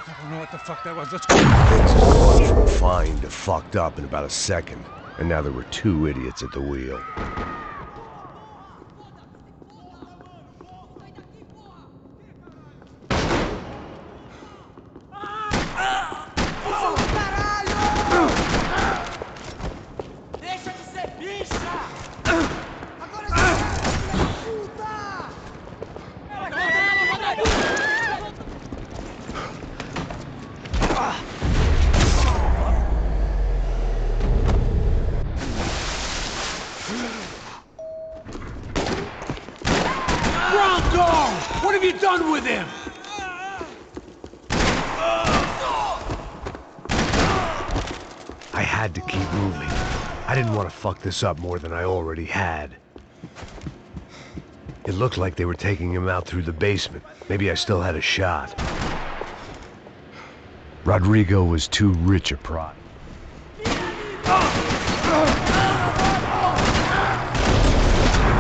I don't know what the fuck that was. Let's go. Things had gone from fine to fucked up in about a second, and now there were two idiots at the wheel. What have you done with him? I had to keep moving. I didn't want to fuck this up more than I already had. It looked like they were taking him out through the basement. Maybe I still had a shot. Rodrigo was too rich a prod. They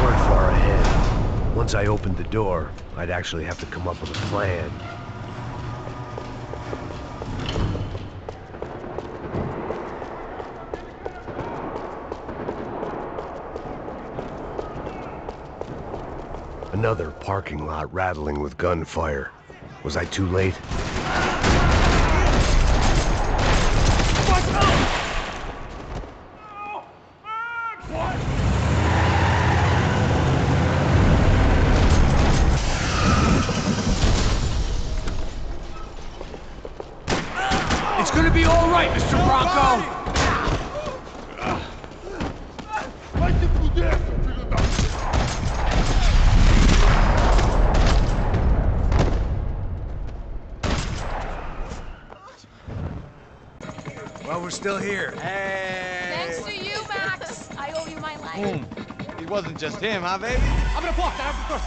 weren't far ahead. Once I opened the door, I'd actually have to come up with a plan. Another parking lot rattling with gunfire. Was I too late? It's gonna be all right, Mr. Bronco. Well, we're still here. Hey! Thanks to you, Max. I owe you my life. Boom. It wasn't just him, huh, baby? Abre a porta, abre a porta.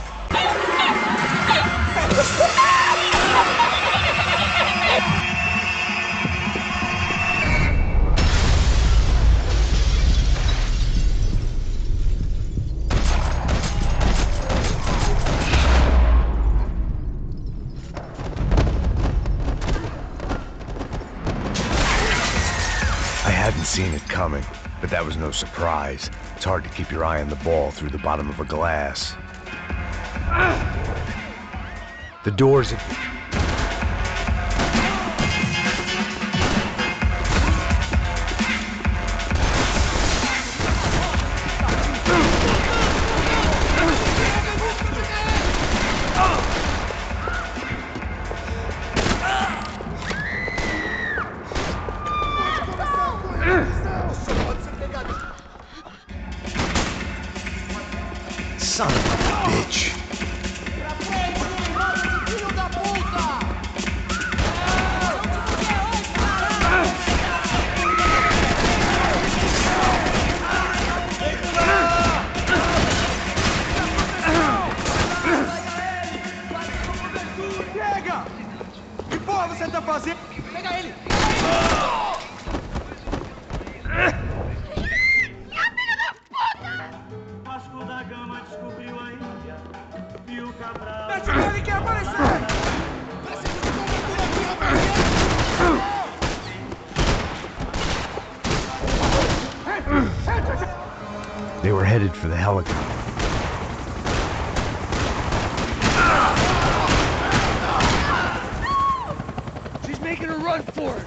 I hadn't seen it coming, but that was no surprise. It's hard to keep your eye on the ball through the bottom of a glass. The doors... Son of a bitch. Pega! Que porra você tá fazendo? Pega ele! Mete o ele quer aparecer! They were headed for the helicopter. She's making a run for it.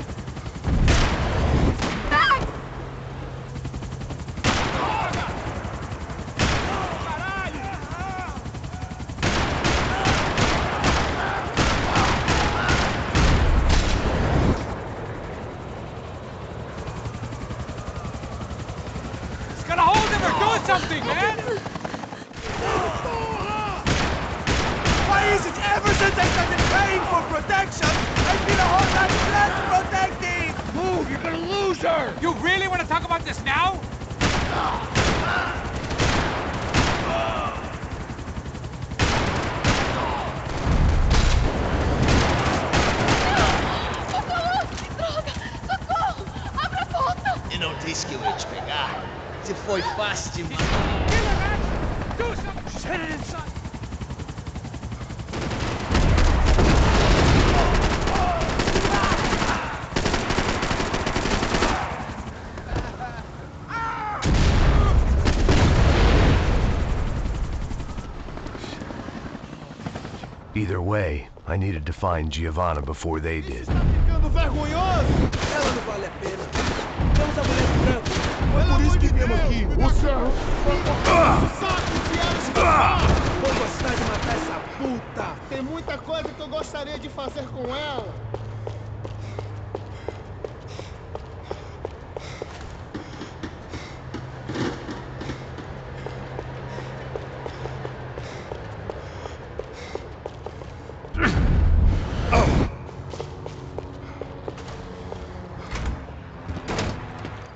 something, man! Why is it ever since I started paying for protection, I feel a whole lot less protected? Move, you're gonna lose her! You really want to talk about this now? Eu não disse que eu ia te pegar. Você foi fácil demais. Kill her, man! Do something! She's headed inside! Either way, I needed to find Giovanna before they did. Tá ficando vergonhoso? Ela não vale a pena. Vamos a mulher de branco. Foi por isso que viemos aqui. O céu. Saco de ela escapar. Vou gostar de matar essa puta. Tem muita coisa que eu gostaria de fazer com ela.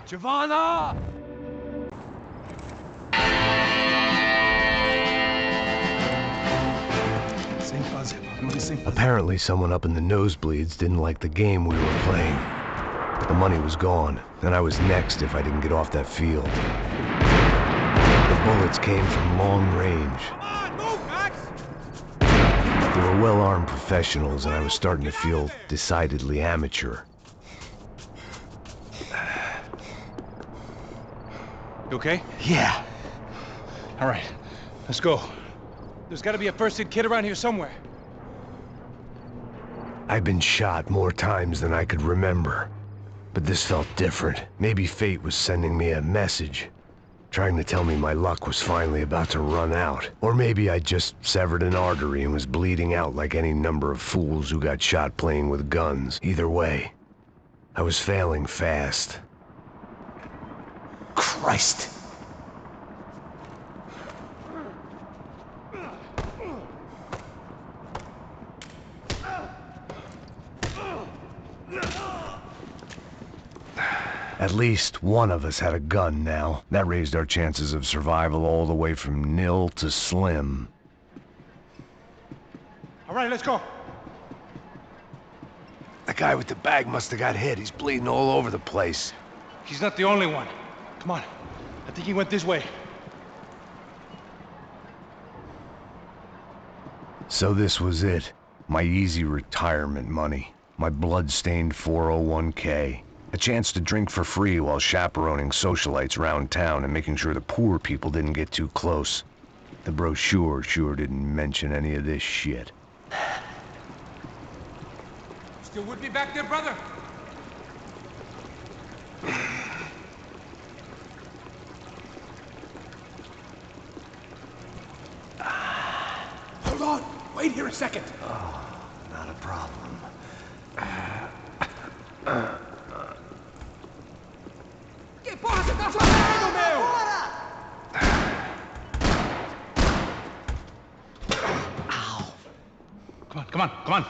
Giovanna! Apparently someone up in the nosebleeds didn't like the game we were playing. The money was gone, and I was next if I didn't get off that field. The bullets came from long range. Come on, move, Max! They were well-armed professionals, and I was starting to feel decidedly amateur. You okay? Yeah. All right, let's go. There's gotta be a first-aid kit around here somewhere. I've been shot more times than I could remember. But this felt different. Maybe fate was sending me a message, trying to tell me my luck was finally about to run out. Or maybe I just severed an artery and was bleeding out like any number of fools who got shot playing with guns. Either way, I was failing fast. Christ! At least one of us had a gun now. That raised our chances of survival all the way from nil to slim. All right, let's go. The guy with the bag must have got hit. He's bleeding all over the place. He's not the only one. Come on. I think he went this way. So this was it. My easy retirement money. My blood-stained 401k. A chance to drink for free while chaperoning socialites around town and making sure the poor people didn't get too close. The brochure sure didn't mention any of this shit. Still with me back there, brother? Hold on. Wait here a second. Oh, not a problem. Que porra você tá fazendo, meu? Come on, come on.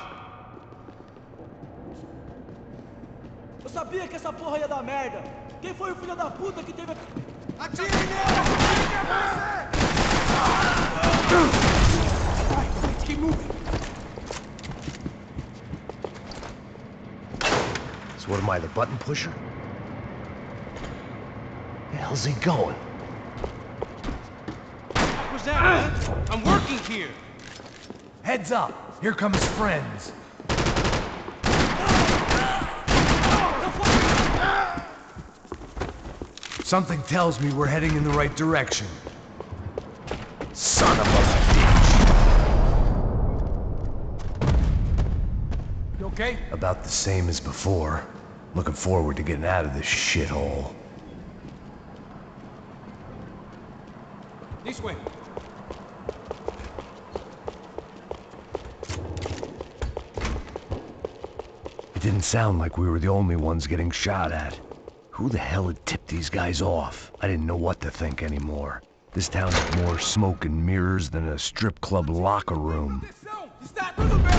Eu sabia que essa porra ia dar merda. Quem foi o filho da puta que teve... Atire nele! Atire que é você! Let's keep moving. So what am I, the button pusher? The hell's he going? What was that, man? I'm working here. Heads up! Here come his friends. Something tells me we're heading in the right direction. Son of a bitch! You okay? About the same as before. Looking forward to getting out of this shithole. This way. It didn't sound like we were the only ones getting shot at. Who the hell had tipped these guys off? I didn't know what to think anymore. This town had more smoke and mirrors than a strip club locker room. Está tudo bem!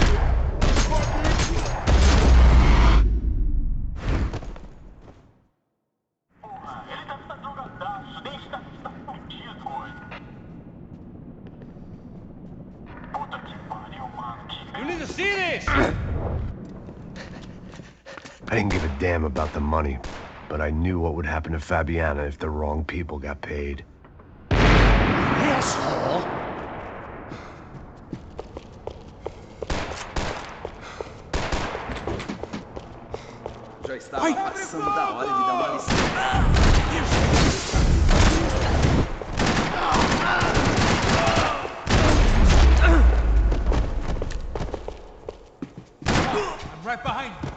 You need to see this! I didn't give a damn about the money, but I knew what would happen to Fabiana if the wrong people got paid. Asshole! Já estava passando da hora de dar uma lição. I'm right behind you.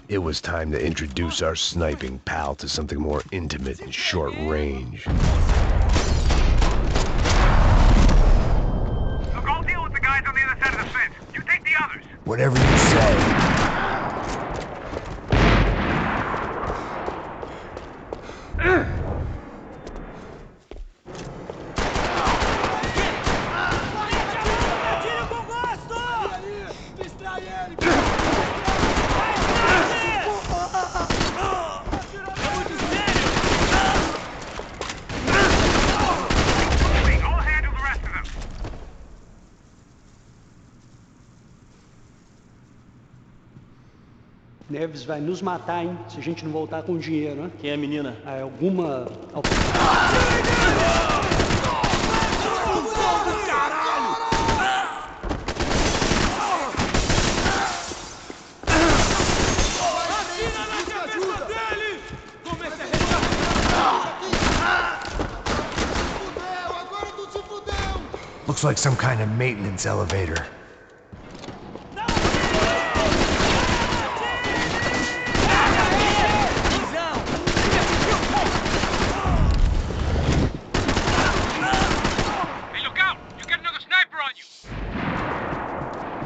It was time to introduce our sniping pal to something more intimate and short range. So go deal with the guys on the other side of the fence. You take the others. Whatever you say. Atira com gosto! Distrai ele! I'll handle the rest of them. Neves vai nos matar, hein? Se a gente não voltar com dinheiro, né? Quem é a menina? Ah, alguma... Atira na cabeça dele! Começa a resgatar! Fudeu! Agora tu se fudeu! Looks like some kind of maintenance elevator. Hey, look out! You get another sniper on you.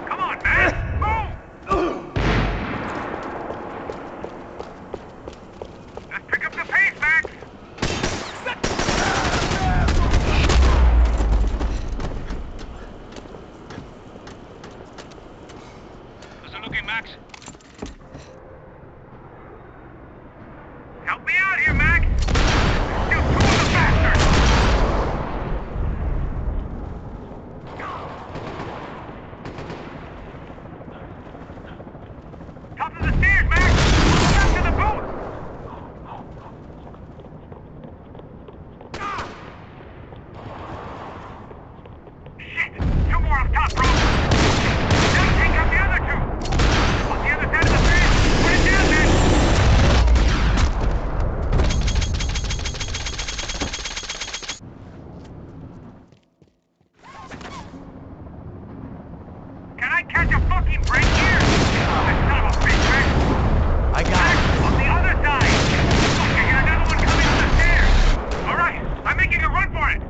Come on, man! Move! Let's pick up the pace, Max. How's it looking, Max? Help me out here, Max! Still two of the bastards! Top of the stairs, Max! Back to the boat! Shit! Two more up top, bro! Now take out the other two! On the other side of the bridge! Put it down, man! Can I catch a fucking break here? That son of a bitch, Max! I got it. On the other side! Fuck, I got another one coming on the stairs! Alright, I'm making a run for it!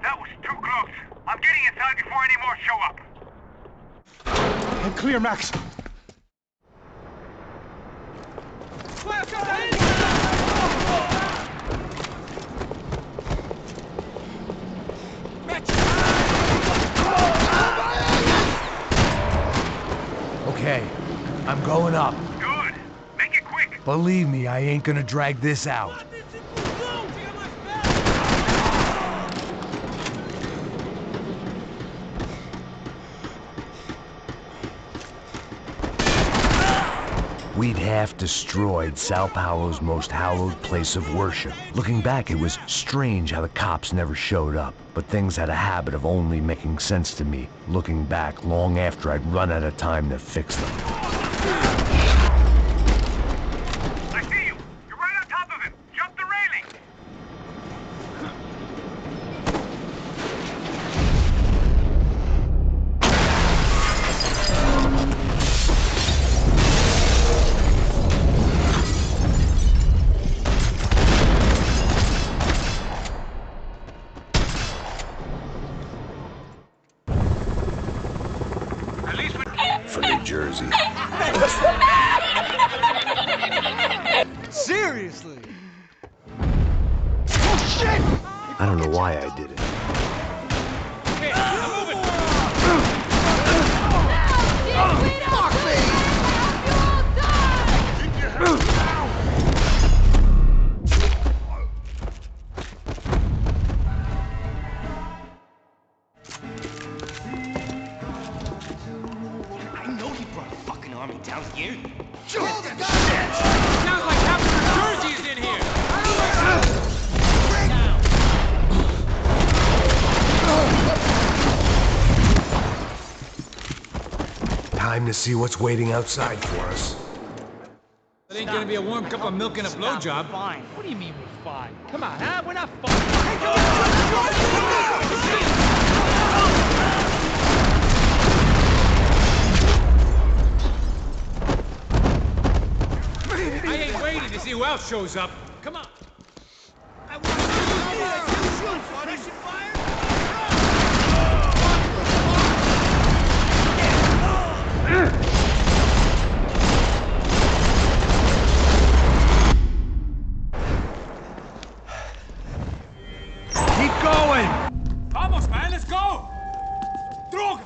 That was too close. I'm getting inside before any more show up. I'm clear, Max. Okay, I'm going up. Good. Make it quick. Believe me, I ain't gonna drag this out. We'd half destroyed Sao Paulo's most hallowed place of worship. Looking back, it was strange how the cops never showed up. But things had a habit of only making sense to me, looking back long after I'd run out of time to fix them. I see you. You're right on top of him. Jump the railing. don't know why I did it. Okay, I'm moving. I know he brought a fucking army down here. Sounds like Captain Jersey is in here. Time to see what's waiting outside for us. It ain't gonna be a warm cup of milk and a blowjob. Fine. What do you mean we're fine? Come on, huh? We're not fine. I ain't waiting to see who else shows up. Come on. Keep going! Vamos, man, let's go! Droga!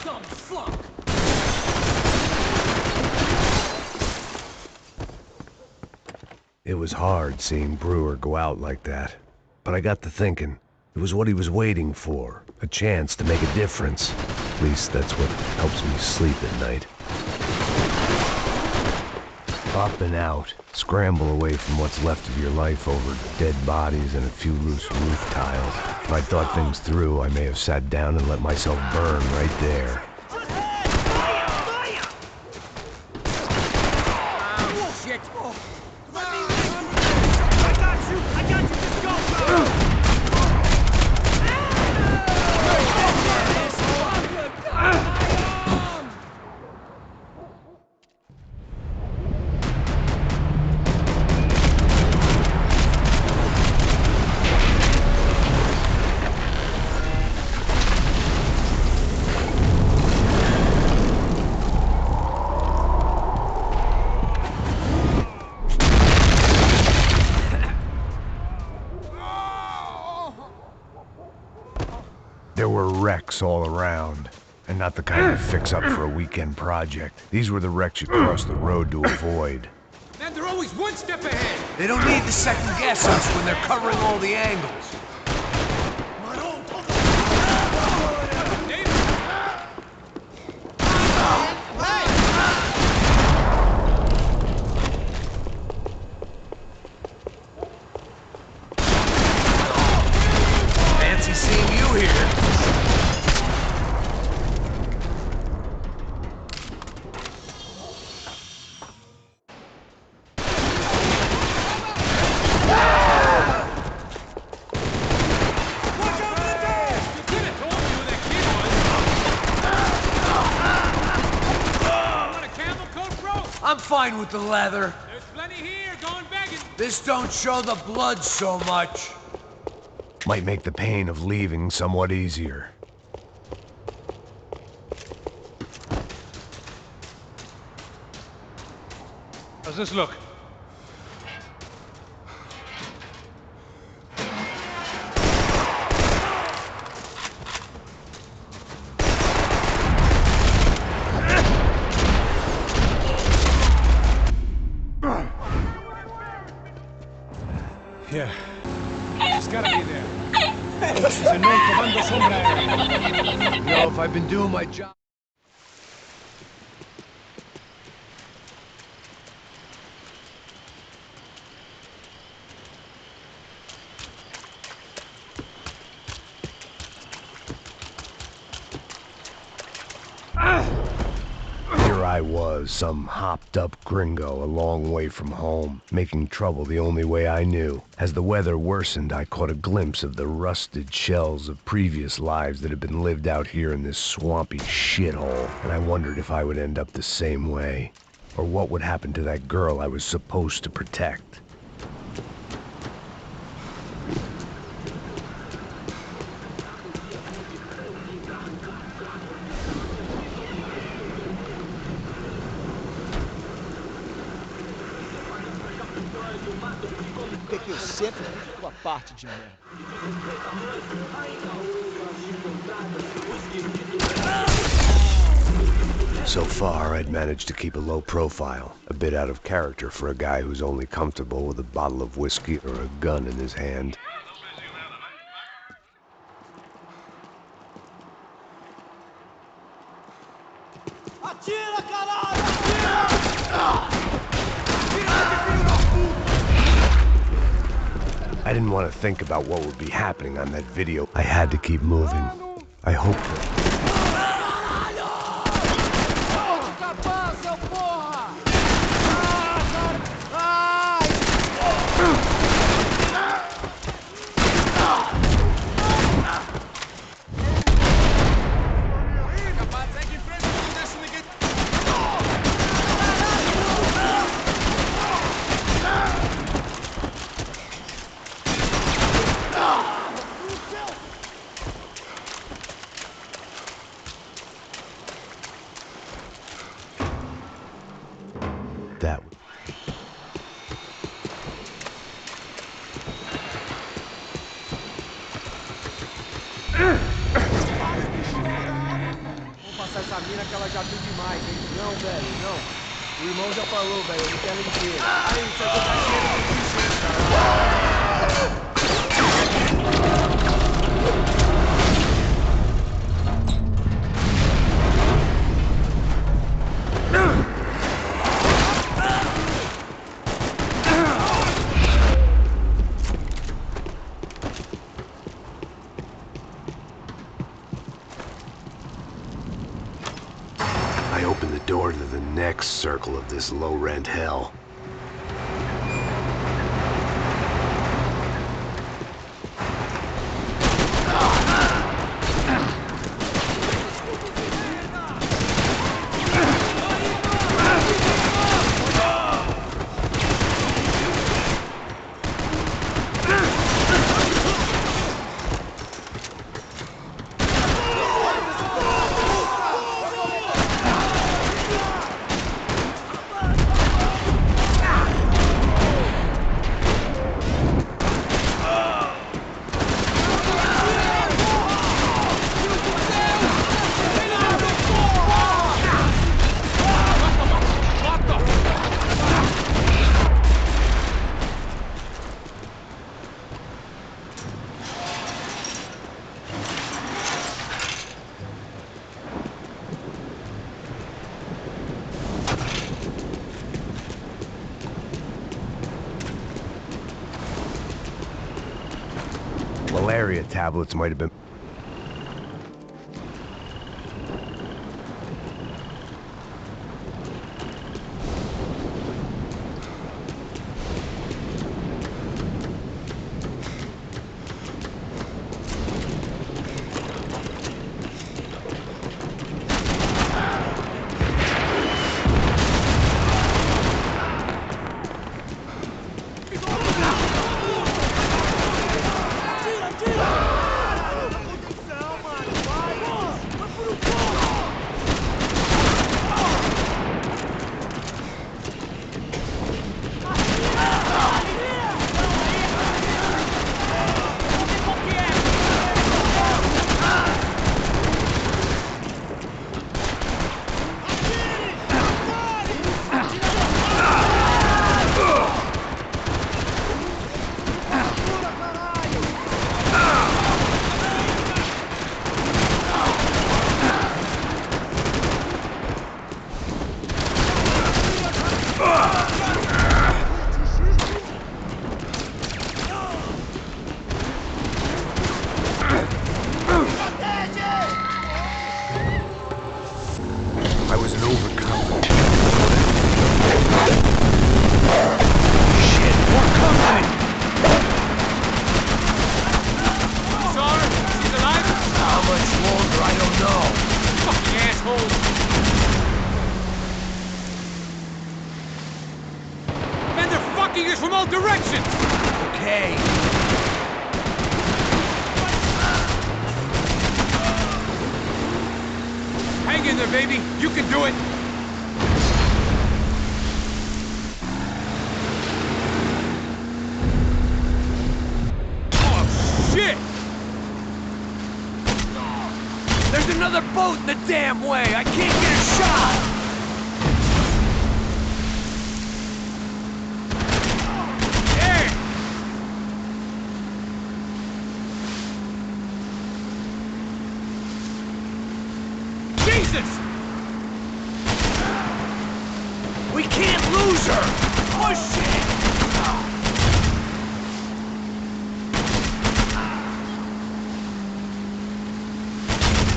Dumb fuck! It was hard seeing Brewer go out like that. But I got to thinking, it was what he was waiting for. A chance to make a difference. At least that's what helps me sleep at night. Up and out. Scramble away from what's left of your life over dead bodies and a few loose roof tiles. If I'd thought things through, I may have sat down and let myself burn right there. Shit! There were wrecks all around, and not the kind you fix up for a weekend project. These were the wrecks you cross the road to avoid. Man, they're always one step ahead! They don't need to second guess us when they're covering all the angles. Fancy seeing you here. I'm fine with the leather. There's plenty here, going begging. This don't show the blood so much. Might make the pain of leaving somewhat easier. How's this look? Yeah. It's gotta be there. Se no, tomando sombra. Yo, if I've been doing my job... Here I was, some hopped-up gringo a long way from home, making trouble the only way I knew. As the weather worsened, I caught a glimpse of the rusted shells of previous lives that had been lived out here in this swampy shithole, and I wondered if I would end up the same way, or what would happen to that girl I was supposed to protect. Por que eu sempre fico com a parte de merda? So far, I'd managed to keep a low profile, a bit out of character for a guy who's only comfortable with a bottle of whiskey or a gun in his hand. Atira, caralho! Atira! Filho da puta! I didn't want to think about what would be happening on that video. I had to keep moving. I hoped that... Capaz, seu porra! Capaz, segue em frente, não deixa ninguém... that... Vamos passar essa mina que ela já viu demais, hein? Não, velho, não. O irmão já falou, velho, eu não quero inteiro. Aí, você tá cheio de gente, cara. I opened the door to the next circle of this low-rent hell. Malaria tablets might have been... I was an overconfident. Shit, more coming! Sorry, she's alive? How much longer, I don't know. Fucking asshole! Man, they're fucking us from all directions! Okay. Hang in there, baby. You can do it. another boat in the damn way! I can't get a shot! Hey! Jesus! We can't lose her! Push it!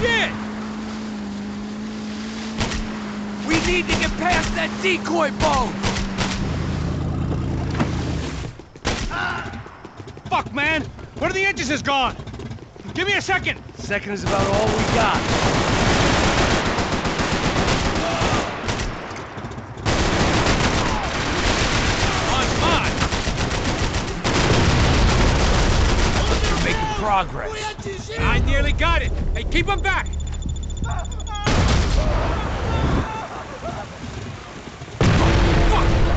Shit! We need to get past that decoy boat! Fuck, man! One of the engines is gone! Give me a second! Second is about all we got. We're making progress. I nearly got it! Hey, keep him back!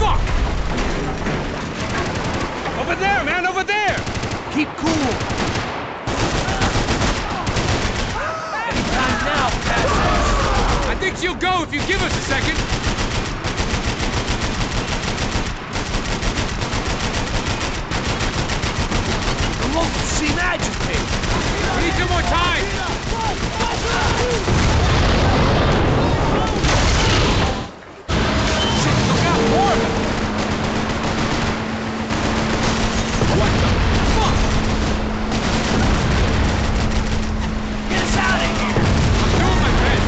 Fuck! Over there, man, over there! Keep cool. Anytime now, Pat. I think she'll go if you give us a second. The locals seem agitated. We need some more time! Shit, look out, more of them! What the fuck? Get us out of here! I'm doing my best!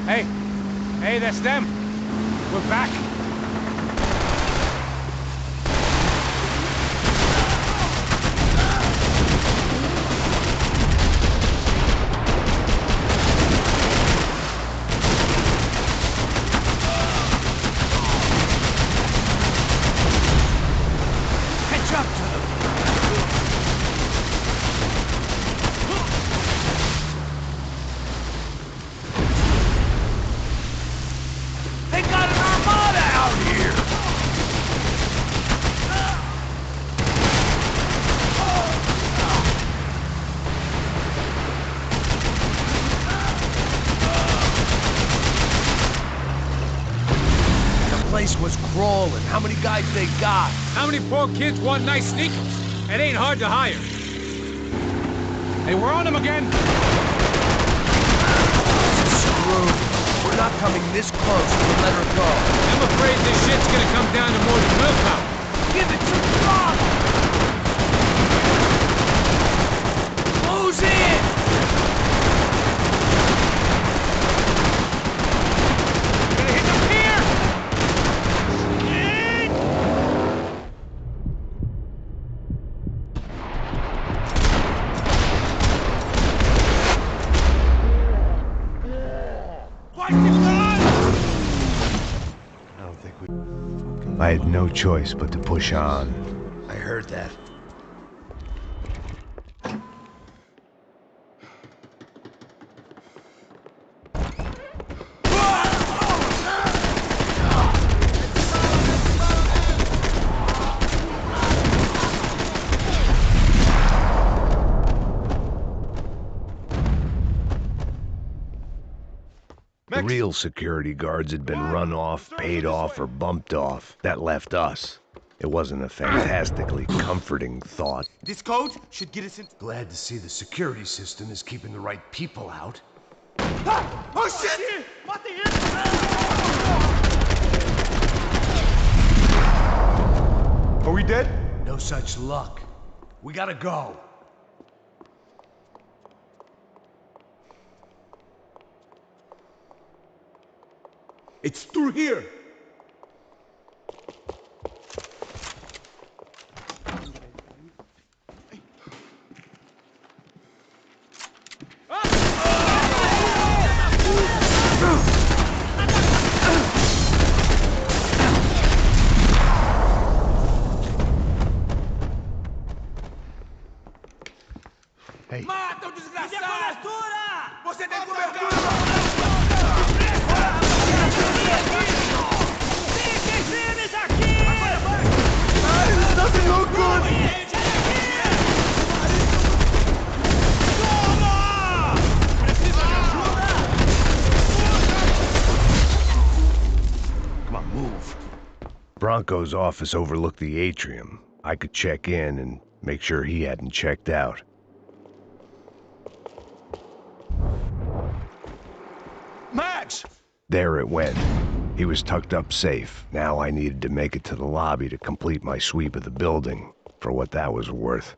Hey! Hey, that's them! We're back! Catch up to them. They got an armada out here! The place was crawling. How many guys they got? How many poor kids want nice sneakers? It ain't hard to hire. Hey, we're on them again! Screwed. We're not coming this close to let her go. I'm afraid this shit's gonna come down to more than willpower. Give it to God! Close in! Gonna hit the pier! I don't think we... I had no choice but to push on. I heard that. The real security guards had been run off, paid off, or bumped off. That left us. It wasn't a fantastically comforting thought. This code should get us in. Glad to see the security system is keeping the right people out. Oh shit! Are we dead? No such luck. We gotta go. It's through here. Hey, Mata o desgraçado! Você tem cobertura! Bronco's office overlooked the atrium. I could check in and make sure he hadn't checked out. Max! There it went. He was tucked up safe. Now I needed to make it to the lobby to complete my sweep of the building, for what that was worth.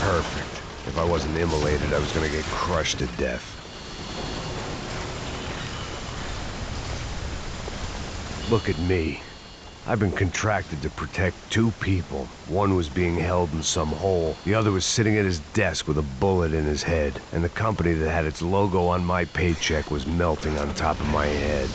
Perfect. If I wasn't immolated, I was gonna get crushed to death. Look at me. I've been contracted to protect two people. One was being held in some hole. The other was sitting at his desk with a bullet in his head. And the company that had its logo on my paycheck was melting on top of my head.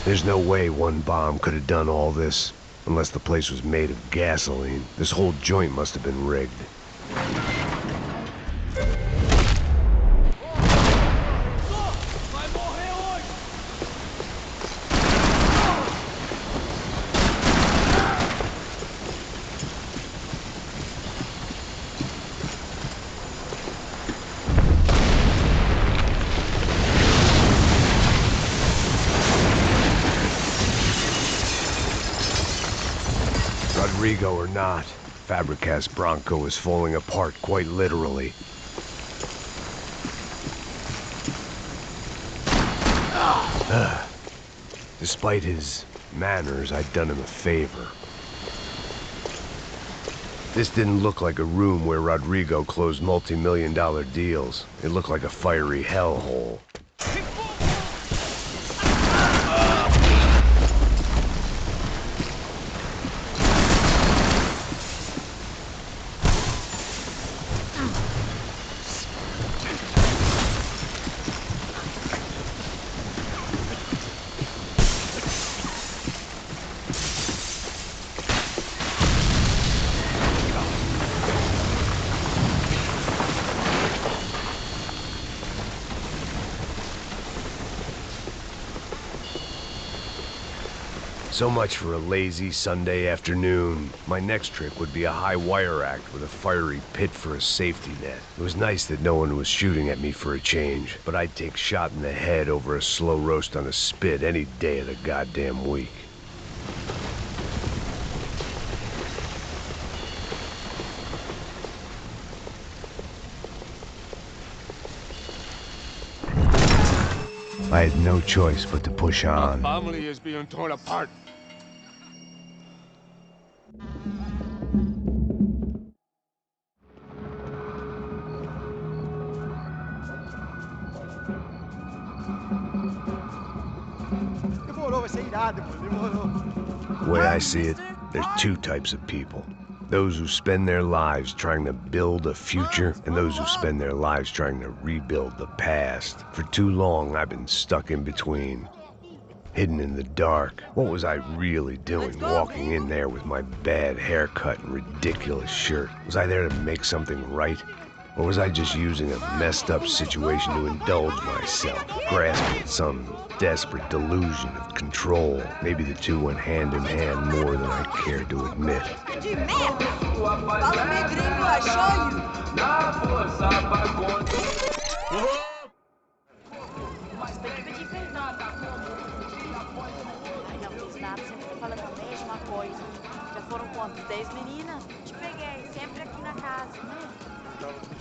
There's no way one bomb could have done all this. Unless the place was made of gasoline. This whole joint must have been rigged. Rodrigo or not, Fabricast Bronco is falling apart quite literally. Despite his manners, I'd done him a favor. This didn't look like a room where Rodrigo closed multi-million-dollar deals. It looked like a fiery hellhole. So much for a lazy Sunday afternoon. My next trick would be a high wire act with a fiery pit for a safety net. It was nice that no one was shooting at me for a change, but I'd take shot in the head over a slow roast on a spit any day of the goddamn week. I had no choice but to push on. Our family is being torn apart. The way I see it, there's two types of people. Those who spend their lives trying to build a future, and those who spend their lives trying to rebuild the past. For too long, I've been stuck in between. Hidden in the dark. What was I really doing walking in there with my bad haircut and ridiculous shirt? Was I there to make something right? Or was I just using a messed up situation to indulge myself, grasping at some desperate delusion of control? Maybe the two went hand in hand more than I cared to admit. De merda! Fala, meu gringo, I show you!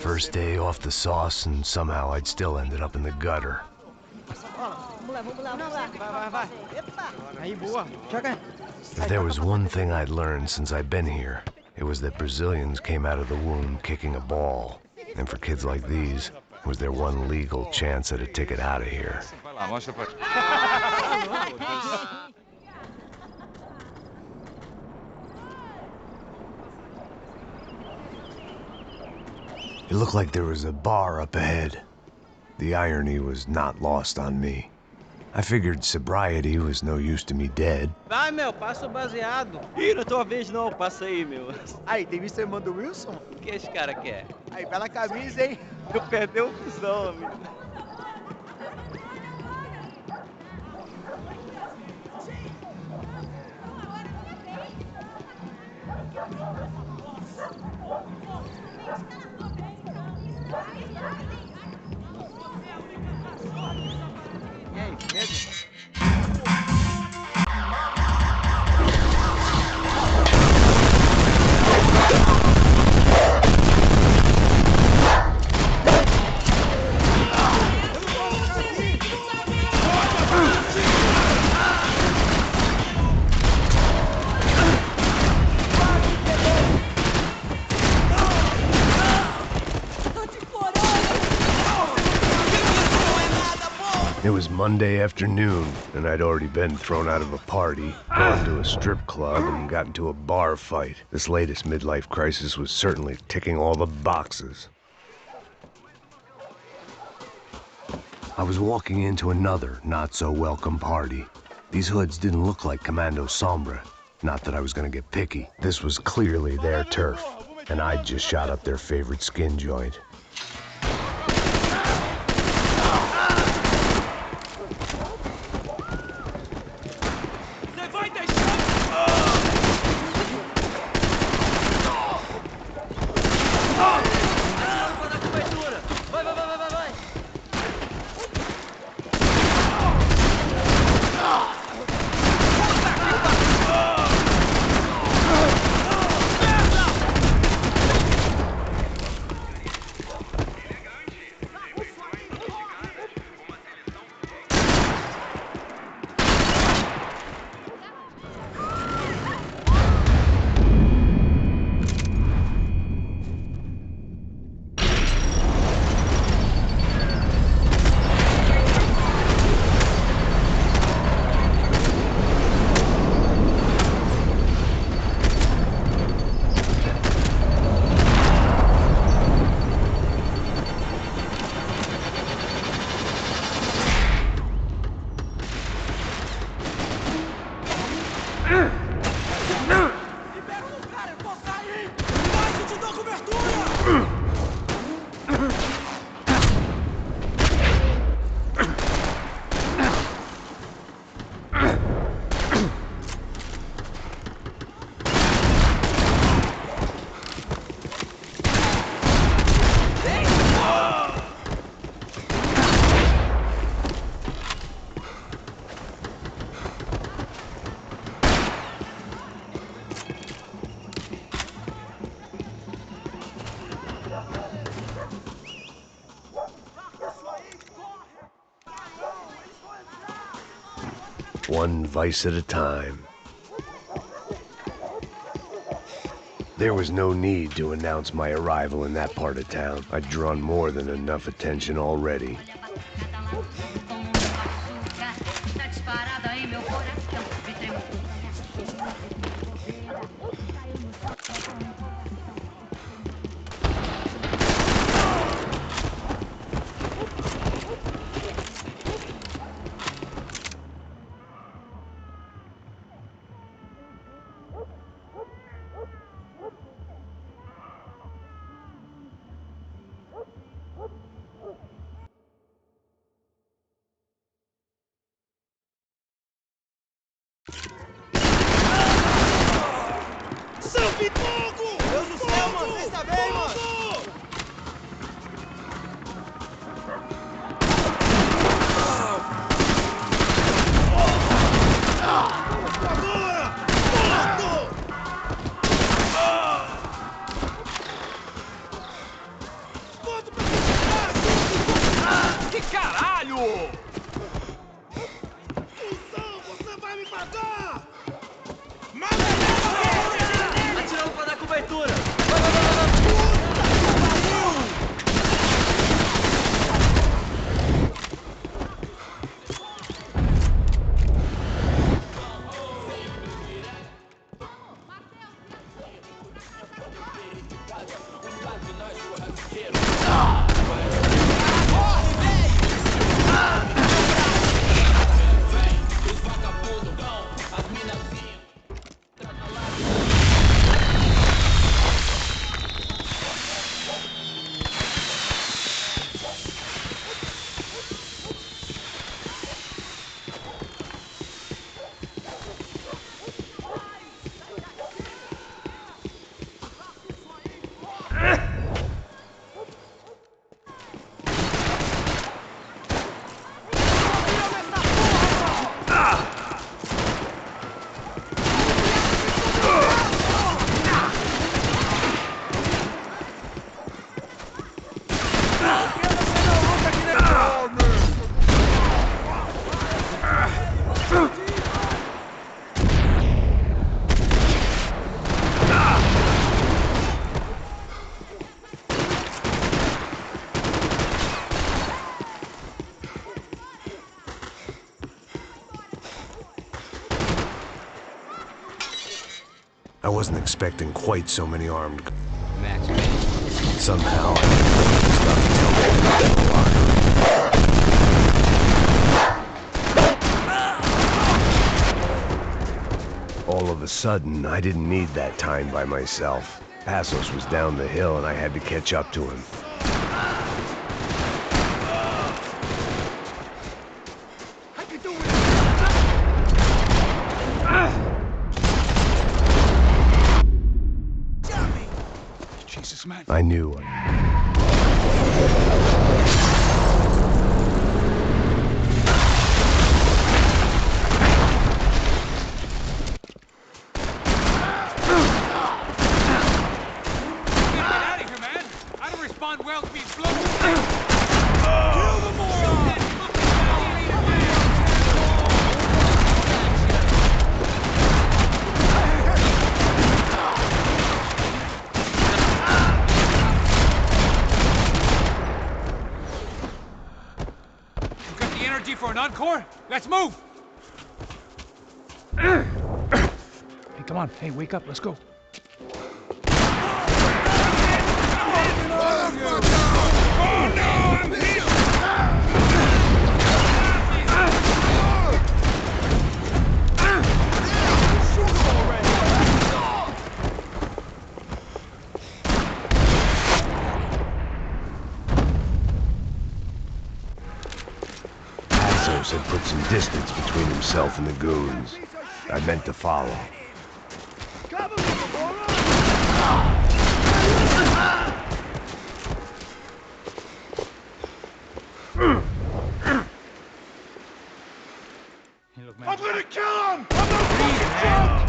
First day off the sauce, and somehow I'd still ended up in the gutter. If there was one thing I'd learned since I've been here, it was that Brazilians came out of the womb kicking a ball. And for kids like these, was their one legal chance at a ticket out of here. It looked like there was a bar up ahead. The irony was not lost on me. I figured sobriety was no use to me dead. Vai, meu, passa o baseado. Ih, não é tua vez não, passa aí, meu. Aí, tem visto a irmã do Wilson? O que esse cara quer? Aí, bela camisa, hein? Tu perdeu o cuzão, amigo. E aí, medo? It was Monday afternoon, and I'd already been thrown out of a party, gone to a strip club, and got into a bar fight. This latest midlife crisis was certainly ticking all the boxes. I was walking into another not-so-welcome party. These hoods didn't look like Commando Sombra. Not that I was gonna get picky. This was clearly their turf, and I'd just shot up their favorite skin joint. One vice at a time. There was no need to announce my arrival in that part of town. I'd drawn more than enough attention already. Cusão, você vai me pagar! Atirando pra dar cobertura! I wasn't expecting quite so many armed. Max, Somehow, I stuck to tell me about the locker. All of a sudden, I didn't need that time by myself. Passos was down the hill and I had to catch up to him. Jesus, man. I knew. Well, be slow. Kill the moron! You got the energy for an encore? Let's move! Hey, come on. Hey, wake up. Let's go. Oh no, I'm hit! Shoot him already! Passos had put some distance between himself and the goons. I meant to follow. Cover me, moron! Hey, look, man. I'm gonna kill him! I'm gonna fucking kill him!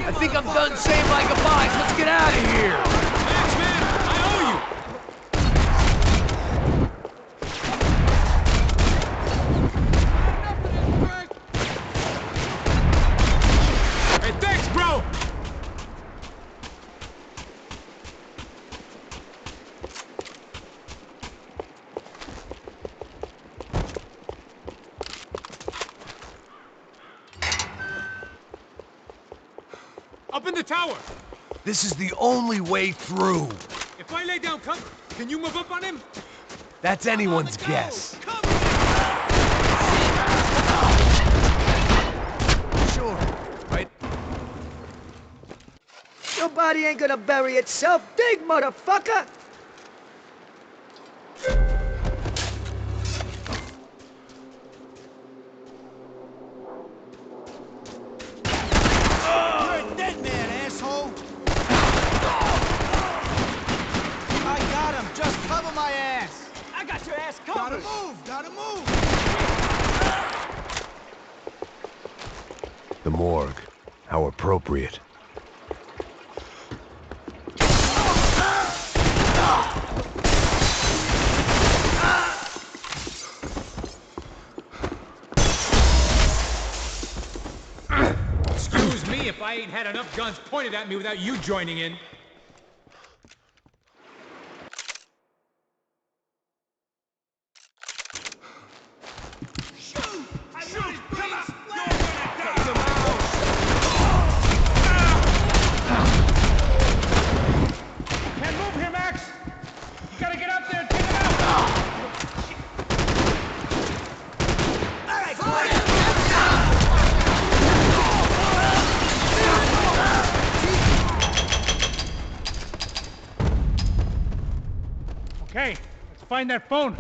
I think I'm done saying my goodbyes. Let's get out of here. Max, man, I owe you! Hey, thanks, bro! Up in the tower! This is the only way through. If I lay down cover, can you move up on him? That's anyone's guess. Sure. Right? Your body ain't gonna bury itself. Dig, motherfucker! You're a dead man, asshole! I got him! Just cover my ass! I got your ass Gotta covered! move! Gotta move! The morgue. How appropriate. I ain't had enough guns pointed at me without you joining in. Can't move here, Max! You gotta get up there and take him out! Okay, let's find that phone. It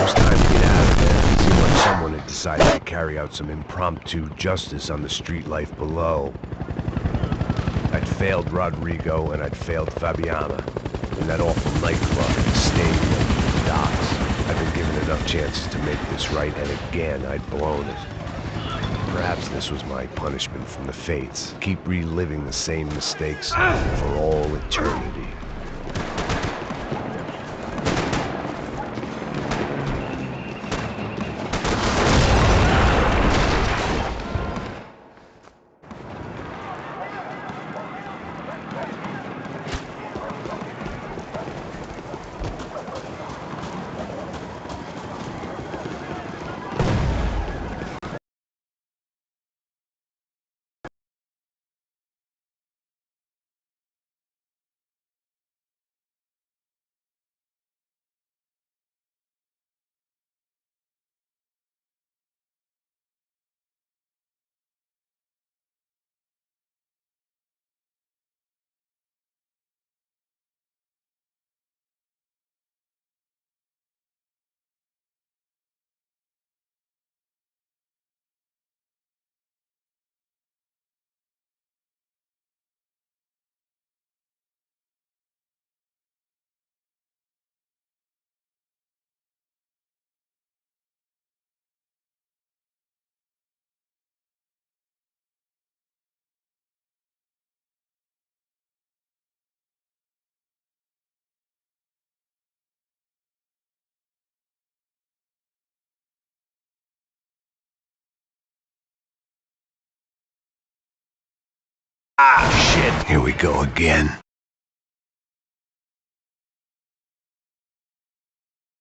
was time to get out of there. It seemed like someone had decided to carry out some impromptu justice on the street life below. I'd failed Rodrigo and I'd failed Fabiana. In that awful nightclub, the stadium, the docks. I'd been given enough chances to make this right, and again I'd blown it. Perhaps this was my punishment from the fates. Keep reliving the same mistakes for all eternity. Ah, shit, here we go again.